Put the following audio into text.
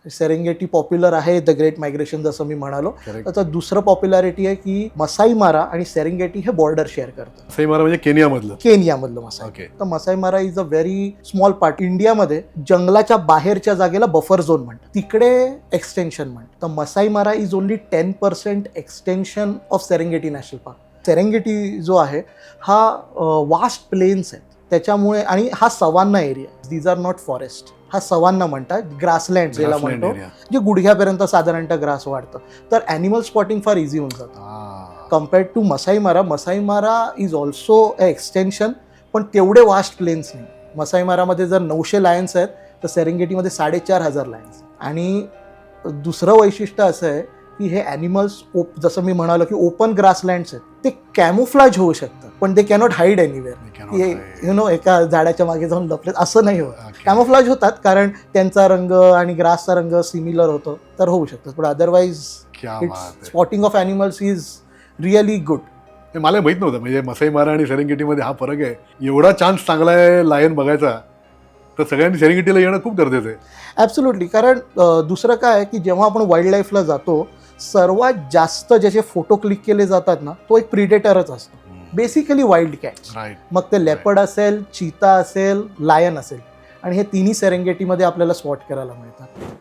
Serengeti popular आहे, the great migration जसं मी म्हणालो. Correct. त्याचं दुसरं पॉप्युलॅरिटी आहे की मसाई मारा आणि सेरेंगेटी हे बॉर्डर शेअर करतात. मसाई मारा म्हणजे केनियामधलं. केनियामधलं मसाई. ओके. तर Masai Mara is a very small part. इंडियामध्ये जंगलाच्या बाहेरच्या जागेला बफर झोन म्हणतात, तिकडे एक्सटेन्शन म्हणतात. तर Masai Mara is only 10% extension of Serengeti national park. Serengeti जो आहे हा वास्ट प्लेन्स आहेत, त्याच्यामुळे, आणि हा savanna area, these are not forest, हा सवान्ना म्हणतात, ग्रासलँड ज्याला Grassland म्हणतो, area. जे गुडघ्यापर्यंत साधारणतः ग्रास वाढतं. तर ॲनिमल स्पॉटिंग फार इझी होऊन जातं कम्पेअर्ड टू मसाई मारा. Masai Mara is also a extension, पण तेवढे वास्ट प्लेन्स नाही. मसाई मारामध्ये जर 900 लायन्स आहेत तर सेरेंगेटीमध्ये 4500 लायन्स. आणि दुसरं वैशिष्ट्य असं आहे की हे ॲनिमल्स जसं मी म्हणालो की ओपन ग्रासलँड्स आहेत, ते कॅमोफ्लाज होऊ शकतात, पण दे कॅनॉट हाईड एनिवेअर. एका झाडाच्या मागे जाऊन लपले असं नाही होत. कॅमोफ्लाज होतात कारण त्यांचा रंग आणि ग्रासचा रंग सिमिलर होतो, तर होऊ शकतात, पण otherwise spotting of animals is really good. हे मला माहित नव्हतं, म्हणजे मसाई मारा आणि सेरेंगेटीमध्ये हा फरक आहे. एवढा चान्स चांगला आहे लायन बघायचा, तर सगळ्यांनी सेरेंगेटीला येणं खूप गरजेचं आहे. ॲब्सोल्युटली. कारण दुसरं काय आहे की जेव्हा आपण वाईल्ड लाईफला जातो, सर्वात जास्त ज्याचे फोटो क्लिक केले जातात ना, तो एक प्रिडेटरच असतो, बेसिकली वाईल्ड कॅट्स. राईट. मग ते लेपर्ड असेल, चीता असेल, लायन असेल, आणि हे तिन्ही सेरेंगेटीमध्ये आपल्याला स्पॉट करायला मिळतात.